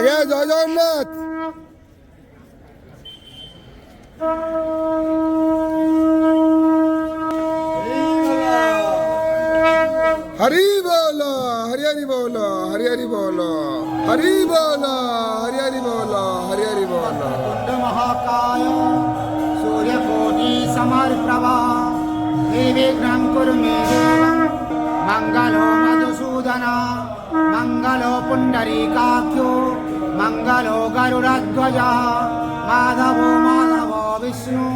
আগে জয় জগন্নাথ। हरी बोलो हरि हरि बोलो हरि हरि बोलो हरि बोलो हरि हरि बोलो हरि हरि बोलो। महाकाय सूर्यकोटि समर्प्रभा निर्विघ्नं कुरु मे देवं मंगलो मधुसूदन मंगलो पुंडरीकाक्षो मंगलो गरुडध्वज माधवो माधवो विष्णु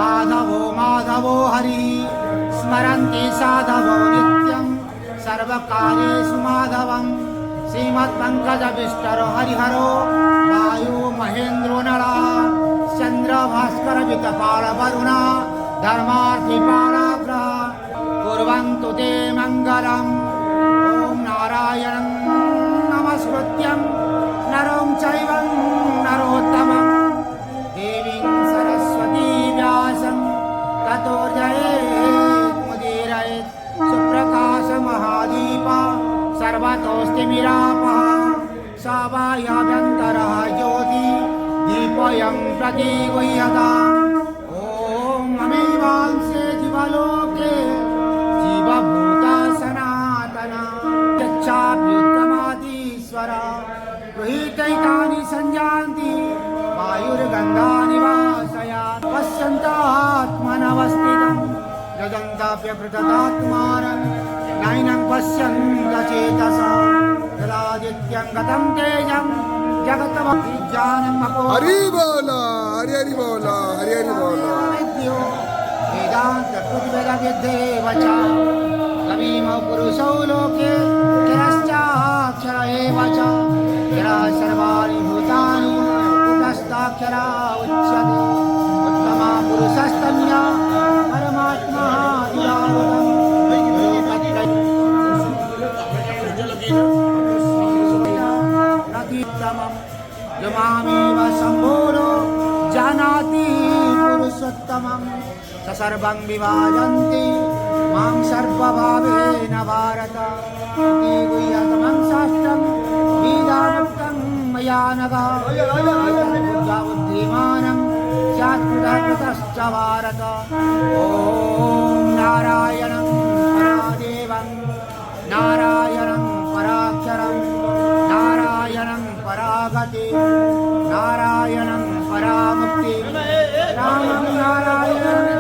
माधवो माधवो हरि स्मरन्ति साधवो नित्यं सर्वकार्येषु माधवं श्रीमत्पङ्कजविष्टरो हरिहरो वायु महेन्द्रो नला चंद्र भास्कर विकपाल वरुणा धर्मार्थी पालाग्रह कुर्वन्तु ते मङ्गलम्। ॐ नारायणं नमस्कृत्यं नरं चैव नरोत्तमं देवीं सरस्वती व्यासं ततो जयेमुदीरयेत्। सुप्रकाश महादीपा सर्वतोऽस्तिमिरापः सभायाभ्यन्तरः ज्योति दीपयं प्रतीगुह्यताम्। ॐ अमेवांसे जीवलोके जीवभूता सनातना यच्चाप्युत्तमातीश्वर गृहीतैतानि संयान्ति वायुर्गन्धानि वासयात् पश्यन्तात्मनवस्थितं जगन्ताप्यकृततात्मानं नैनं पश्यन्तचेतसा यदादित्यं गतं तेजं जगतमभिज्ञानम् अपो। हरि बोलो हरि हरि बोलो हरि हरि बोलो। विद्यो वेदान्तकृतिवेदविद्धेव च कविमो पुरुषौ लोके किरश्चाक्षर एव च किरा सर्वाणि भूतानि कुटस्थाक्षरा उच्यते। उत्तमा पुरुषस्तन्या परमात्मा दुरावृतम् यमामेव सम्भूरो जानाति पुरुषोत्तमं स सर्वं विभाजन्ति मां सर्वभावेन भारत इति गुह्यतमं शास्त्रं वेदामुक्तं मया नघ बुद्धिमानं स्यात्कृतकृतश्च भारत। ॐ नारायणं परादेवं नारायणं पराक्षरं नारायणं परागति नारायणं परामुक्ति रामं नारायणं